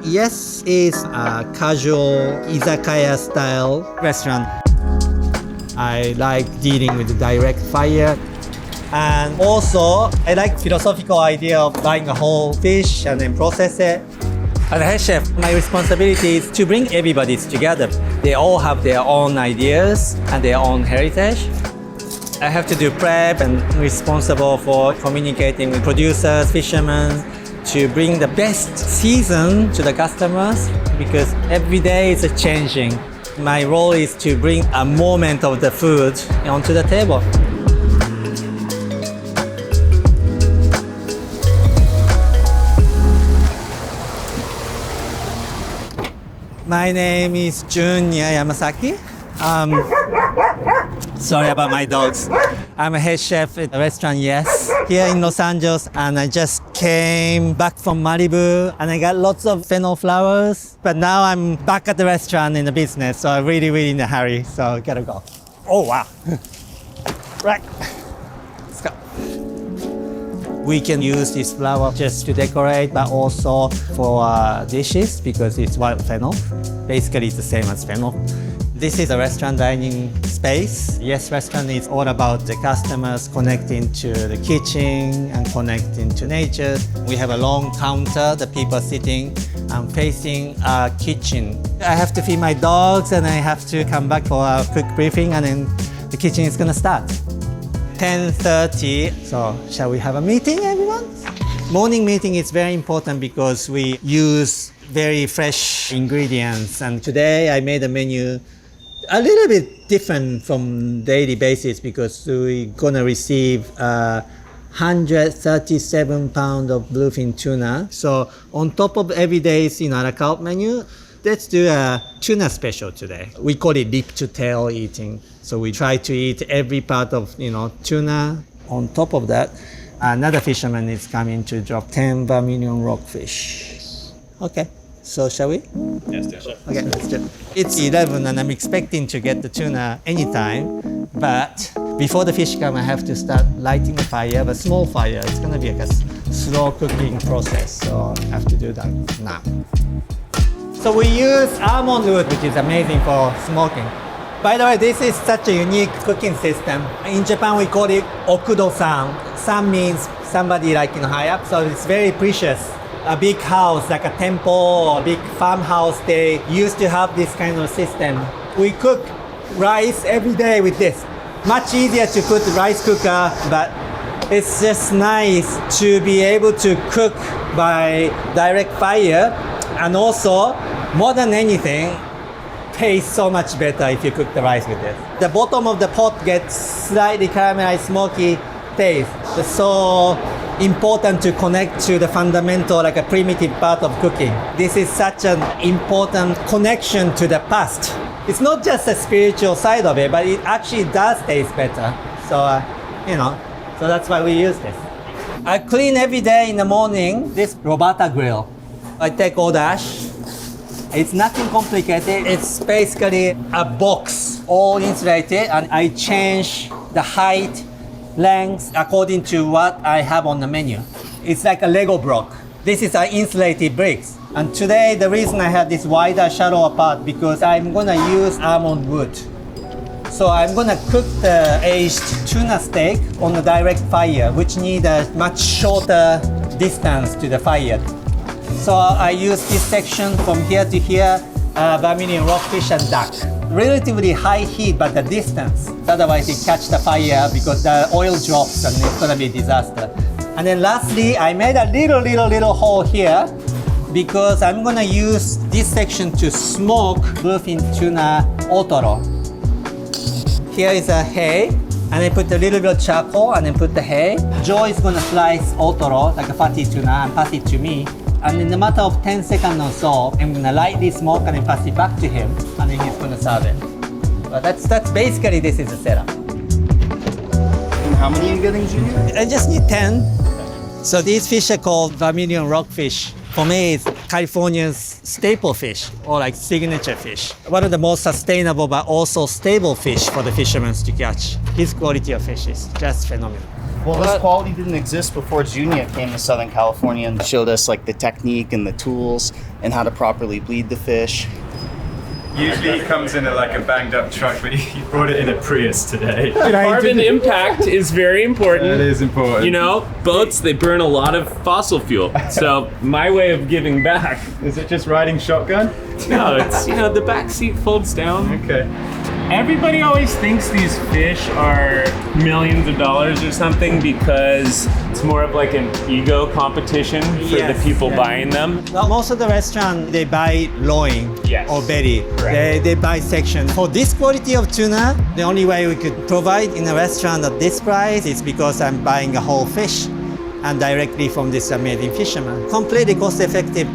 Yes is a casual izakaya-style restaurant. I like dealing with direct fire. And also, I like philosophical idea of buying a whole fish and then process it. As a head chef, my responsibility is to bring everybody together. They all have their own ideas and their own heritage. I have to do prep and responsible for communicating with producers, fishermen, to bring the best season to the customers because every day is changing. My role is to bring a moment of the food onto the table. My name is Junya Yamasaki. Sorry about my dogs. I'm a head chef at a restaurant Yes here in Los Angeles, and I just came back from Malibu and I got lots of fennel flowers. But now I'm back at the restaurant in the business, so I'm really in a hurry, so gotta go. Oh wow. Right. Let's go. We can use this flower just to decorate, but also for dishes because it's wild fennel. Basically, it's the same as fennel. This is a restaurant dining space. Yes Restaurant is all about the customers connecting to the kitchen and connecting to nature. We have a long counter, the people sitting and facing our kitchen. I have to feed my dogs and I have to come back for a quick briefing and then the kitchen is gonna start. 10:30, so shall we have a meeting, everyone? Morning meeting is very important because we use very fresh ingredients, and today I made a menu a little bit different from daily basis because we're gonna receive 137 pounds of bluefin tuna. So on top of every day's a la carte menu, let's do a tuna special today. We call it lip to tail eating. So we try to eat every part of tuna. On top of that, another fisherman is coming to drop 10 vermilion rockfish. Okay, so shall we? Yes, chef. Okay, let's do it. It's 11 and I'm expecting to get the tuna anytime, but before the fish come, I have to start lighting a fire, but small fire. It's gonna be like a slow cooking process, so I have to do that now. So we use almond wood, which is amazing for smoking. By the way, this is such a unique cooking system. In Japan, we call it okudo-san. San means somebody high up, so it's very precious. A big house, like a temple or a big farmhouse, they used to have this kind of system. We cook rice every day with this. Much easier to put the rice cooker, but it's just nice to be able to cook by direct fire, and also, more than anything, tastes so much better if you cook the rice with this. The bottom of the pot gets slightly caramelized, smoky taste. It's so important to connect to the fundamental, like a primitive part of cooking. This is such an important connection to the past. It's not just a spiritual side of it, but it actually does taste better. So, so that's why we use this. I clean every day in the morning this Roberta grill. I take all the ash. It's nothing complicated. It's basically a box, all insulated, and I change the height, length according to what I have on the menu. It's like a Lego block. This is an insulated bricks. And today, the reason I have this wider, shallower part because I'm gonna use almond wood. So I'm gonna cook the aged tuna steak on a direct fire, which need a much shorter distance to the fire. So I use this section from here to here, vermilion rockfish and duck. Relatively high heat, but the distance. Otherwise it catch the fire because the oil drops and it's gonna be a disaster. And then lastly, I made a little hole here because I'm gonna use this section to smoke bluefin tuna otoro. Here is a hay, and I put a little bit of charcoal and then put the hay. Joe is gonna slice otoro, like a fatty tuna, and pass it to me. And in a matter of 10 seconds or so, I'm gonna lightly smoke and then pass it back to him, and then he's gonna serve it. But that's basically, this is the setup. And how many are you getting, Junya? I just need 10. So these fish are called vermilion rockfish. For me, it's California's staple fish, or like signature fish. One of the most sustainable but also stable fish for the fishermen to catch. His quality of fish is just phenomenal. Well, this quality didn't exist before Junya came to Southern California and showed us like the technique and the tools and how to properly bleed the fish. Usually it comes in a banged up truck, but you brought it in a Prius today. Carbon impact is very important. It is important. You know, boats, they burn a lot of fossil fuel. So my way of giving back, Is it just riding shotgun? no, it's, you know, the back seat folds down. Okay. Everybody always thinks these fish are millions of dollars or something because it's more of like an ego competition for Yes, the people yeah. buying them. Well, most of the restaurant they buy loin Yes. or belly. Correct. They buy section. For this quality of tuna, the only way we could provide in a restaurant at this price is because I'm buying a whole fish and directly from this amazing fisherman. Completely cost effective.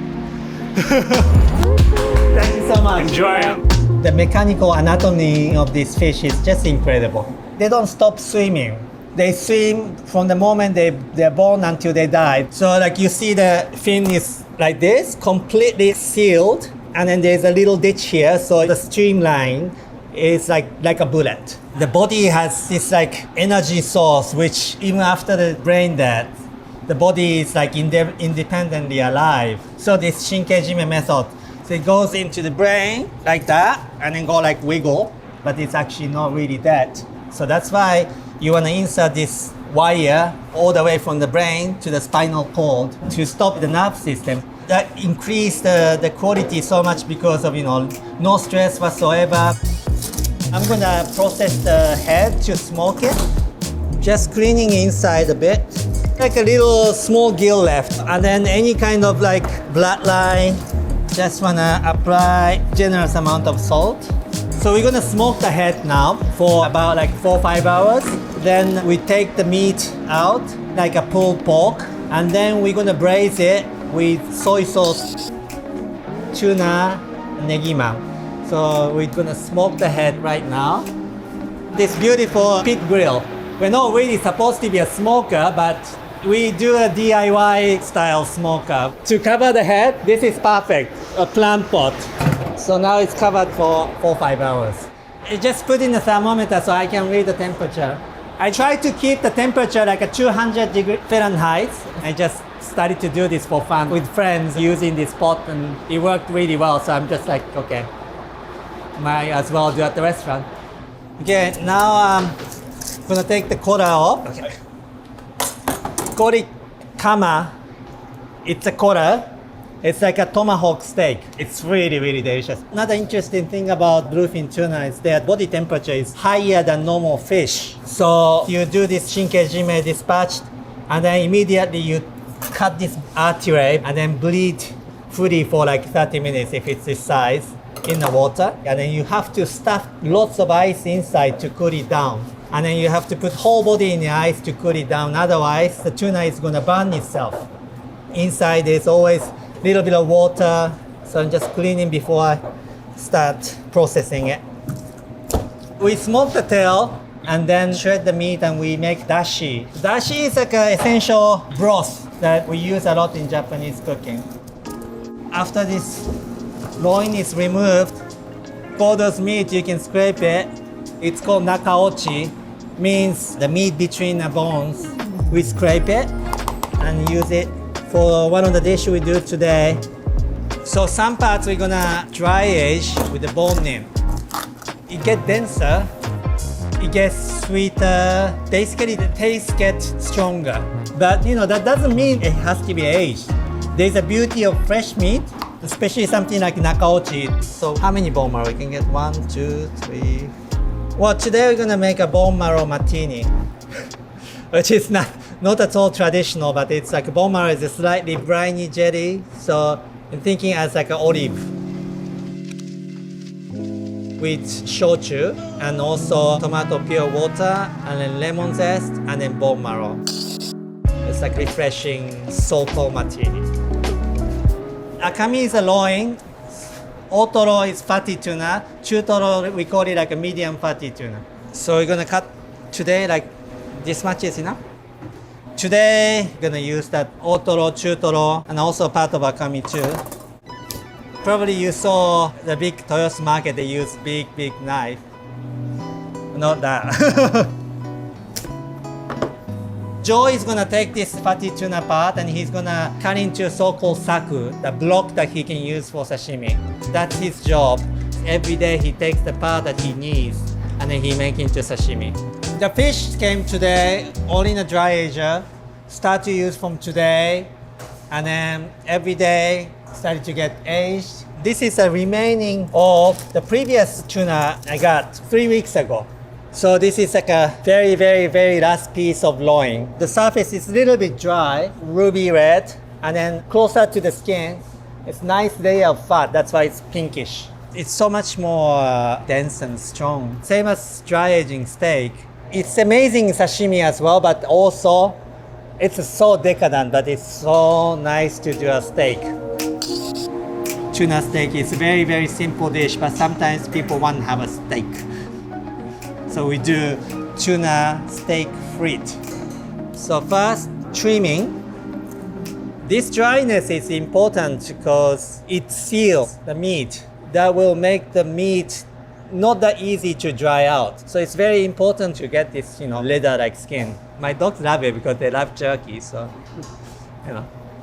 Thank you so much. Enjoy them. The mechanical anatomy of this fish is just incredible. They don't stop swimming. They swim from the moment they're born until they die. So like you see the fin is like this, completely sealed. And then there's a little ditch here. So the streamline is like a bullet. The body has this like energy source, which even after the brain death, the body is like independently alive. So this shinkejime method, so it goes into the brain like that and then go like wiggle, but it's actually not really dead. So that's why you want to insert this wire all the way from the brain to the spinal cord to stop the nerve system. That increased the quality so much because of, you know, no stress whatsoever. I'm gonna process the head to smoke it. Just cleaning inside a bit. Like a little small gill left. And then any kind of like bloodline. Just wanna apply generous amount of salt. So we're gonna smoke the head now for about like 4 or 5 hours. Then we take the meat out like a pulled pork. And then we're gonna braise it with soy sauce, tuna, negima. So we're gonna smoke the head right now. This beautiful pit grill. We're not really supposed to be a smoker, but we do a DIY style smoker. To cover the head, this is perfect, a plant pot. So now it's covered for 4 or 5 hours. I just put in the thermometer so I can read the temperature. I try to keep the temperature like a 200 degree Fahrenheit. I just started to do this for fun with friends using this pot and it worked really well. So I'm just like, okay, might as well do at the restaurant. Okay, now I'm gonna take the quarter off. Okay. Kori kama, it's a quarter. It's like a tomahawk steak. It's really, really delicious. Another interesting thing about bluefin tuna is their body temperature is higher than normal fish. So you do this shinkejime dispatched, and then immediately you cut this artery and then bleed fully for like 30 minutes if it's this size in the water. And then you have to stuff lots of ice inside to cool it down. And then you have to put whole body in the ice to cool it down. Otherwise, the tuna is gonna burn itself. Inside there's always a little bit of water. So I'm just cleaning before I start processing it. We smoke the tail and then shred the meat and we make dashi. Dashi is like an essential broth that we use a lot in Japanese cooking. After this loin is removed, for those meat you can scrape it. It's called nakaochi, means the meat between the bones. We scrape it and use it for one of the dishes we do today. So some parts we're gonna dry age with the bone in. It gets denser, it gets sweeter, basically the taste gets stronger. But you know, that doesn't mean it has to be aged. There's a beauty of fresh meat, especially something like nakaochi. So how many bone marrow? We can get 1, 2, 3. Well, today we're gonna make a bone marrow martini, which is not at all traditional, but it's like bone marrow is a slightly briny jelly. So I'm thinking as like an olive with shochu and also tomato pure water and then lemon zest and then bone marrow. It's like refreshing soto martini. Akami is a loin. Otoro is fatty tuna. Chutoro, we call it like a medium fatty tuna. So we're gonna cut today like this much is enough. Today, we're gonna use that otoro, chutoro, and also part of akami too. Probably you saw the big Toyosu market, they use big knife. Not that. Joe is gonna take this fatty tuna part and he's gonna cut into a so-called saku, the block that he can use for sashimi. That's his job. Every day he takes the part that he needs and then he makes into sashimi. The fish came today, all in a dry Asia. Start to use from today, and then every day started to get aged. This is a remaining of the previous tuna I got 3 weeks ago. So this is like a very, very, very last piece of loin. The surface is a little bit dry, ruby red, and then closer to the skin, it's nice layer of fat. That's why it's pinkish. It's so much more dense and strong. Same as dry aging steak. It's amazing sashimi as well, but also it's so decadent, but it's so nice to do a steak. Tuna steak is a very, very simple dish, but sometimes people want to have a steak. So we do tuna steak frit. So first, trimming. This dryness is important because it seals the meat. That will make the meat not that easy to dry out. So it's very important to get this, leather-like skin. My dogs love it because they love jerky, so,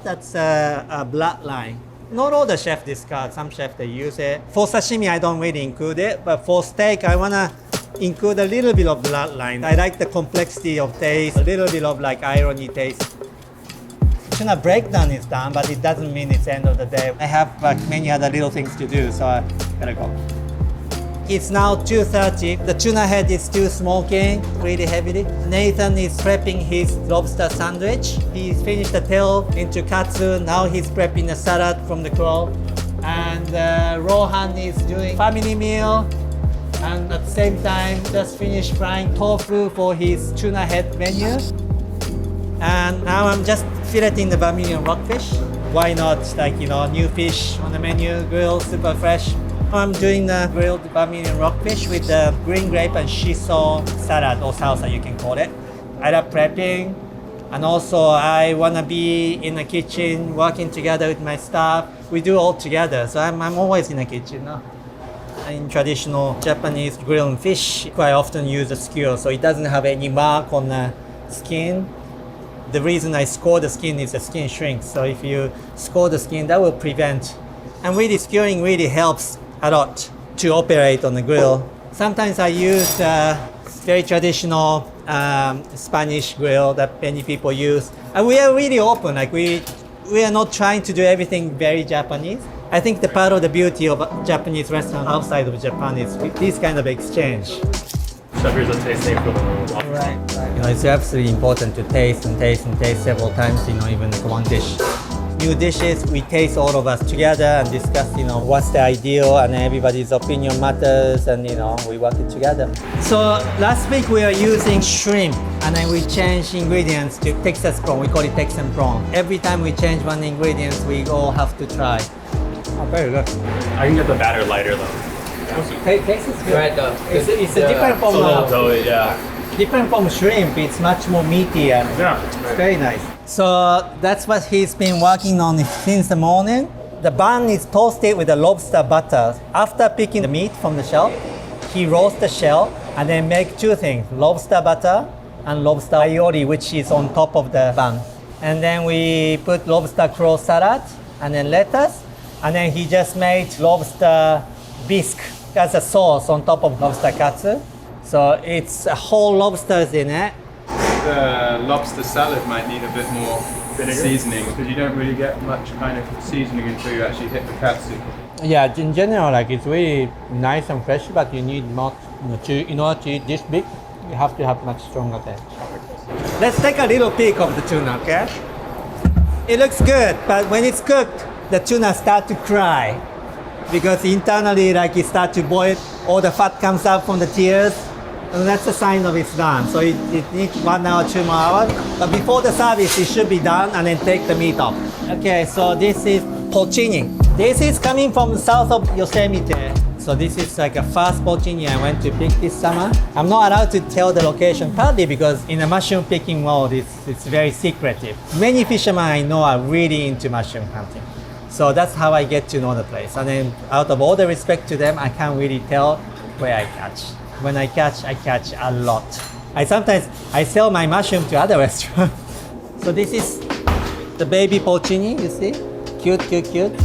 That's a bloodline. Not all the chefs discard, some chefs they use it. For sashimi, I don't really include it, but for steak, I wanna include a little bit of bloodline. I like the complexity of taste, a little bit of irony taste. Tuna Breakdown is done, but it doesn't mean it's the end of the day. I have many other little things to do, so I gotta go. It's now 2:30. The tuna head is still smoking really heavily. Nathan is prepping his lobster sandwich. He's finished the tail into katsu. Now he's prepping a salad from the claw. And Rohan is doing family meal. And at the same time, just finished frying tofu for his tuna head menu. And now I'm just filleting the Bermudian rockfish. Why not? New fish on the menu, grilled, super fresh. I'm doing the grilled Bermudian rockfish with the green grape and shiso salad or salsa, you can call it. I love prepping, and also I wanna be in the kitchen working together with my staff. We do all together, so I'm always in the kitchen. No? In traditional Japanese grilled fish, quite often use a skewer, so it doesn't have any mark on the skin. The reason I score the skin is the skin shrinks. So if you score the skin, that will prevent. And really skewering really helps a lot to operate on the grill. Sometimes I use very traditional Spanish grill that many people use. And we are really open. We are not trying to do everything very Japanese. I think the part of the beauty of a Japanese restaurant outside of Japan is this kind of exchange. So here's a tasting for the Right. It's absolutely important to taste and taste and taste several times, even for one dish. New dishes, we taste all of us together and discuss, what's the ideal, and everybody's opinion matters, and, we work it together. So last week we were using shrimp, and then we changed ingredients to Texas prawn. We call it Texan prawn. Every time we change one ingredient, we all have to try. Oh, very good. I can get the batter lighter though. Tastes good. Right, It's a different from different from shrimp. It's much more meaty and it's very nice. So that's what he's been working on since the morning. The bun is toasted with the lobster butter. After picking the meat from the shell, he roasts the shell and then make two things: lobster butter and lobster aioli, which is on top of the bun. And then we put lobster crawl salad and then lettuce, and then he just made lobster bisque as a sauce on top of lobster katsu. So it's whole lobsters in it. The lobster salad might need a bit more seasoning because you don't really get much kind of seasoning until you actually hit the katsu. Yeah, in general, it's really nice and fresh, but you need more. In order to eat this big, you have to have much stronger taste. Let's take a little peek of the tuna, okay? It looks good, but when it's cooked, the tuna starts to cry because internally, it starts to boil. All the fat comes out from the tears, and that's a sign of it's done. So it needs 1 hour, 2 more hours. But before the service, it should be done, and then take the meat off. Okay, so this is Porcini. This is coming from south of Yosemite. So this is a first Porcini I went to pick this summer. I'm not allowed to tell the location, partly because in the mushroom picking world, it's very secretive. Many fishermen I know are really into mushroom hunting. So that's how I get to know the place. And then out of all the respect to them, I can't really tell where I catch. When I catch a lot. I sometimes sell my mushroom to other restaurants. So this is the baby porcini, you see? Cute, cute, cute.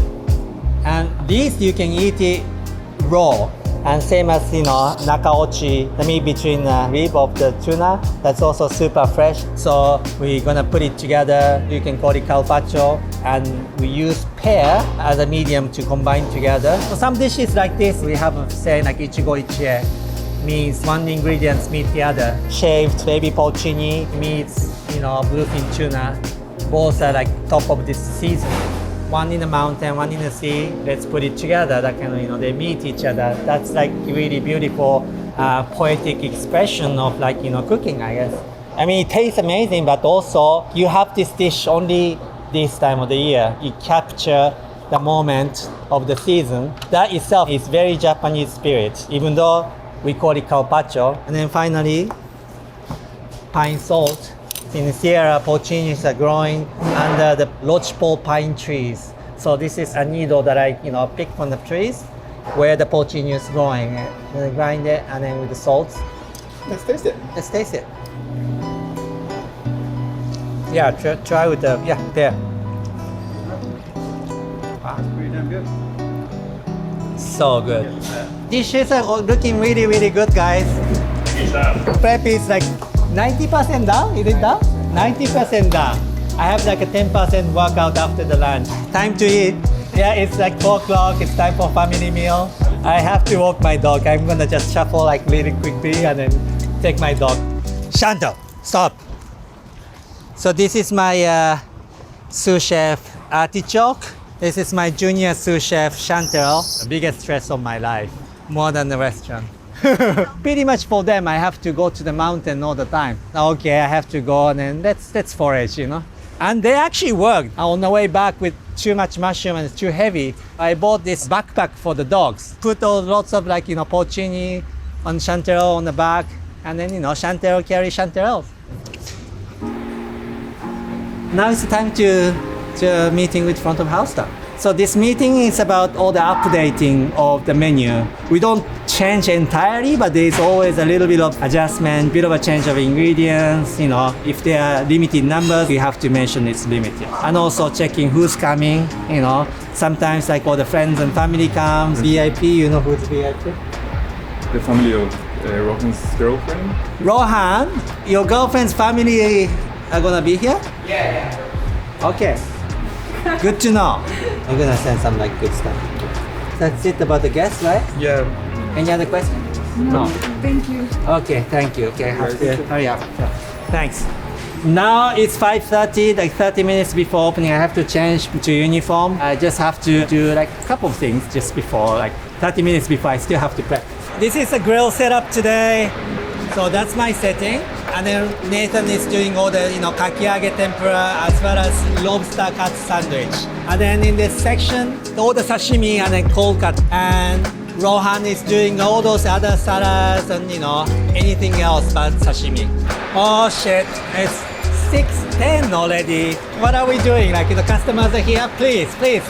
And these you can eat it raw. And same as, nakaochi, the meat between the rib of the tuna, that's also super fresh. So we're gonna put it together. You can call it carpaccio. And we use pear as a medium to combine together. So some dishes like this, we have say like ichigo ichie, means one ingredients meet the other. Shaved baby porcini meets, bluefin tuna. Both are like top of this season. One in the mountain, one in the sea. Let's put it together. That kind of, they meet each other. That's like really beautiful, poetic expression of cooking, I guess. I mean, it tastes amazing, but also you have this dish only this time of the year. You capture the moment of the season. That itself is very Japanese spirit, even though we call it carpaccio. And then finally, pine salt. In the Sierra, porcinis are growing under the lodgepole pine trees. So this is a needle that I, pick from the trees where the porcini is growing. And I grind it, and then with the salt. Let's taste it. Let's taste it. Yeah, try with the, there. Wow. Pretty damn good. So good. Dishes are looking really, really good, guys. Prep is like 90% done? Is it done? 90% done. I have like a 10% workout after the lunch. Time to eat. Yeah, it's like 4 o'clock. It's time for family meal. I have to walk my dog. I'm gonna just shuffle like really quickly and then take my dog. Shanto, stop. So this is my sous chef Artichoke. This is my junior sous chef Chantel. The biggest stress of my life, more than the restaurant. Pretty much for them, I have to go to the mountain all the time. Okay, I have to go and then let's forage, And they actually worked. On the way back with too much mushroom and it's too heavy, I bought this backpack for the dogs. Put lots of porcini on chanterelle on the back, and then chanterelle carry chanterelles. Now it's time to meeting with front of house staff. So this meeting is about all the updating of the menu. We don't change entirely, but there's always a little bit of adjustment, bit of a change of ingredients. If there are limited numbers, we have to mention it's limited. And also checking who's coming. Sometimes like all the friends and family comes. VIP, you know who's VIP? The family of Rohan's girlfriend. Rohan, your girlfriend's family are gonna be here? Yeah. Okay. Good to know. I'm gonna send some good stuff. That's it about the guests, right? Yeah. Any other questions? No. Thank you. Okay, thank you. Okay, I have to hurry up. Thanks. Now it's 5:30, like 30 minutes before opening. I have to change to uniform. I just have to do a couple of things just before, 30 minutes before I still have to prep. This is a grill setup today. So that's my setting. And then Nathan is doing all the, kakiage tempura as well as lobster cut sandwich. And then in this section, all the sashimi and then cold cut. And Rohan is doing all those other salads and, anything else but sashimi. Oh shit, it's 6:10 already. What are we doing? The customers are here. Please leave.